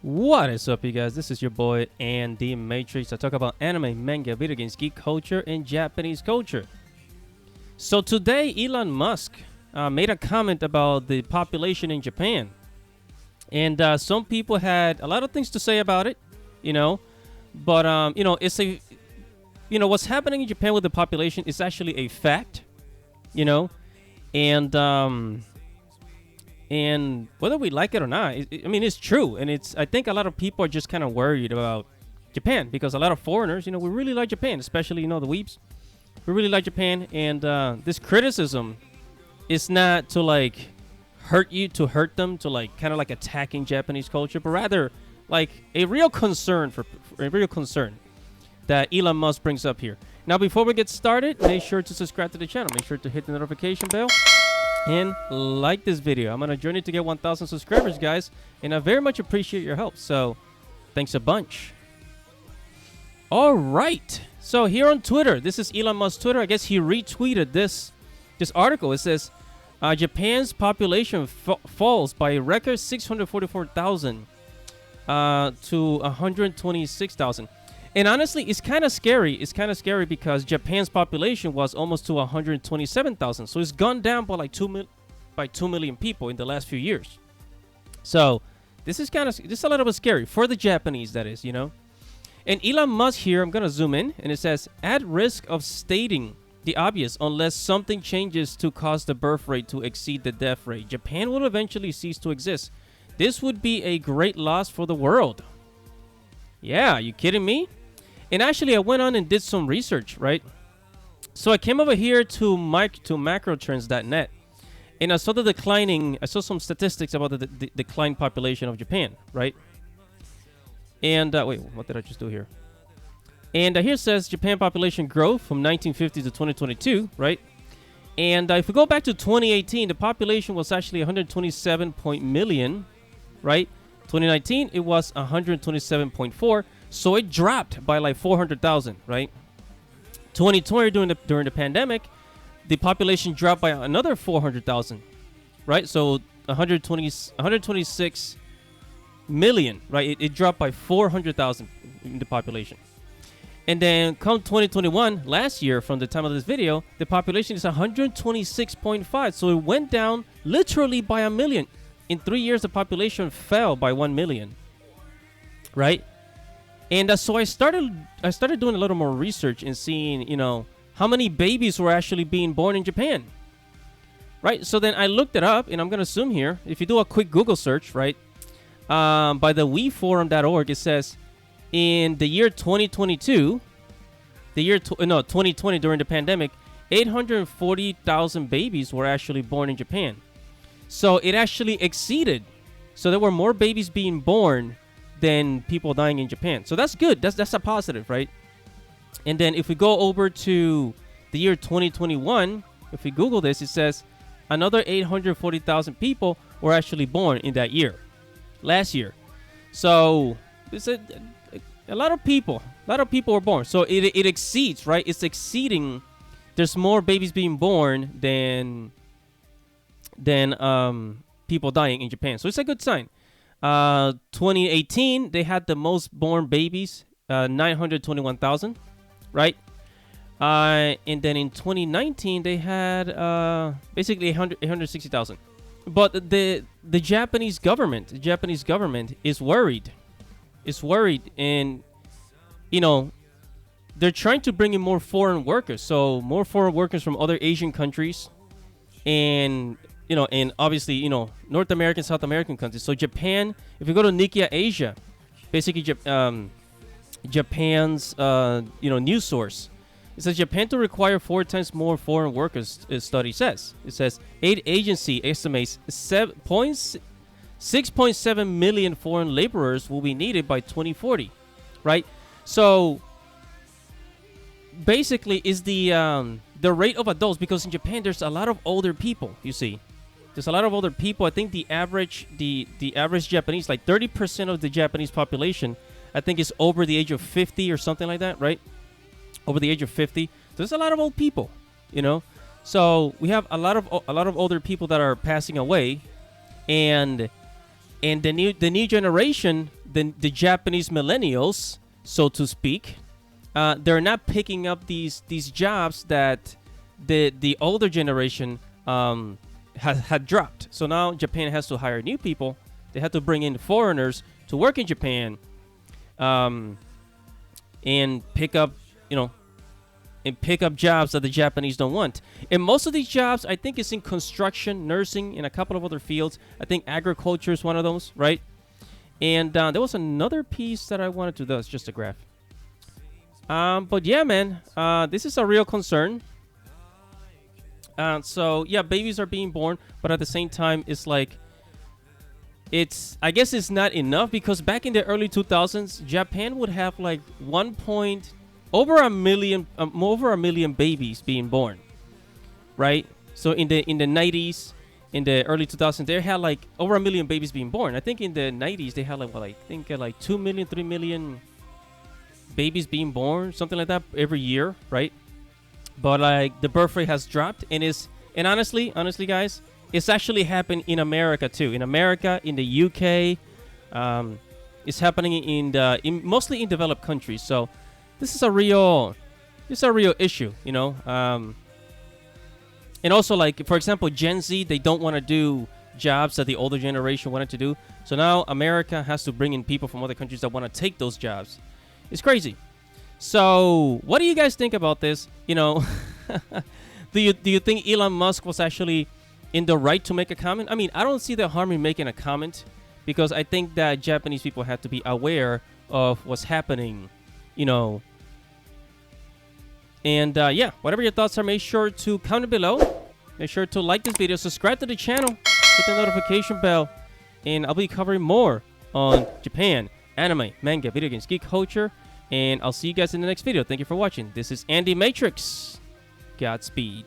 What is up, you guys? This is your boy Andy Matrix. I talk about anime, manga, video games, geek culture, and Japanese culture. So today, Elon Musk made a comment about the population in Japan, and some people had a lot of things to say about it, But it's what's happening in Japan with the population is actually a fact, and whether we like it or not, it's true. And I think a lot of people are just kind of worried about Japan because a lot of foreigners, we really like Japan, especially, the weeps. We really like Japan. And this criticism is not to hurt them, to kind of attacking Japanese culture, but rather a real concern that Elon Musk brings up here. Now, before we get started, make sure to subscribe to the channel. Make sure to hit the notification bell. And like this video. I'm on a journey to get 1,000 subscribers, guys, and I very much appreciate your help. So, thanks a bunch. All right. So here on Twitter, this is Elon Musk's Twitter. I guess he retweeted this article. It says, Japan's population falls by a record 644,000 to 126,000. And honestly, it's kind of scary. It's kind of scary because Japan's population was almost to 127,000. So it's gone down by 2 million people in the last few years. So this is a little bit scary for the Japanese, that is, And Elon Musk here, I'm going to zoom in, and it says, at risk of stating the obvious, unless something changes to cause the birth rate to exceed the death rate, Japan will eventually cease to exist. This would be a great loss for the world. Yeah, are you kidding me? And actually, I went on and did some research, right? So I came over here to macrotrends.net, and I saw some statistics about the decline population of Japan, right? And wait, what did I just do here? And here it says Japan population growth from 1950 to 2022, right? And if we go back to 2018, the population was actually 127 million, right? 2019, it was 127.4, so it dropped by 400,000, right? 2020, during the pandemic, the population dropped by another 400,000, right? So 126 million, right? It dropped by 400,000 in the population. And then come 2021, last year, from the time of this video, the population is 126.5, so it went down literally by a million. In 3 years, the population fell by 1 million, right? And so I started doing a little more research and seeing, how many babies were actually being born in Japan, right? So then I looked it up, and I'm going to zoom here. If you do a quick Google search, right, by the weforum.org, it says in the year 2022, 2020 during the pandemic, 840,000 babies were actually born in Japan. So it actually exceeded. So there were more babies being born than people dying in Japan. So that's good. That's a positive, right? And then if we go over to the year 2021, if we Google this, it says another 840,000 people were actually born in that year, last year. So it's a lot of people. A lot of people were born. So it exceeds, right? It's exceeding. There's more babies being born than people dying in Japan. So it's a good sign. 2018, they had the most born babies, 921,000, right? And then in 2019, they had basically 860,000. But the Japanese government is worried. It's worried, and they're trying to bring in more foreign workers. So more foreign workers from other Asian countries, and obviously, North American, South American countries. So Japan, if you go to Nikkei Asia, basically Japan's, news source, it says Japan to require 4 times more foreign workers, study says. It says aid agency estimates 6.7 million foreign laborers will be needed by 2040, right? So basically is the rate of adults, because in Japan there's a lot of older people, you see. There's a lot of older people. I think the average Japanese, 30% of the Japanese population, I think, is over the age of 50 or something like that, right? Over the age of 50. There's a lot of old people, So we have a lot of older people that are passing away, and the new generation, the Japanese millennials, so to speak, they're not picking up these jobs that the older generation had dropped. So now Japan has to hire new people. They have to bring in foreigners to work in Japan, and pick up, jobs that the Japanese don't want. And most of these jobs, I think, is in construction, nursing, and a couple of other fields. I think agriculture is one of those, right? And there was another piece that I wanted to do. That's just a graph. But yeah, man, this is a real concern. So yeah, babies are being born, but at the same time, it's like, I guess it's not enough, because back in the early 2000s, Japan would have like over a million babies being born, right? So in the 90s, in the early 2000s, they had like over a million babies being born. I think in the 90s they had like 2 million, 3 million babies being born, something like that every year, right? But like the birth rate has dropped, and honestly, guys, it's actually happened in America too. In America, in the UK, it's happening mostly in developed countries. So this is a real issue, And also, like, for example, Gen Z, they don't want to do jobs that the older generation wanted to do. So now America has to bring in people from other countries that want to take those jobs. It's crazy. So what do you guys think about this? Do you think Elon Musk was actually in the right to make a comment? I mean, I don't see the harm in making a comment, because I think that Japanese people have to be aware of what's happening, And yeah, whatever your thoughts are, make sure to comment below. Make sure to like this video, subscribe to the channel, hit the notification bell, and I'll be covering more on Japan, anime, manga, video games, geek culture, and I'll see you guys in the next video. Thank you for watching. This is Andy Matrix. Godspeed.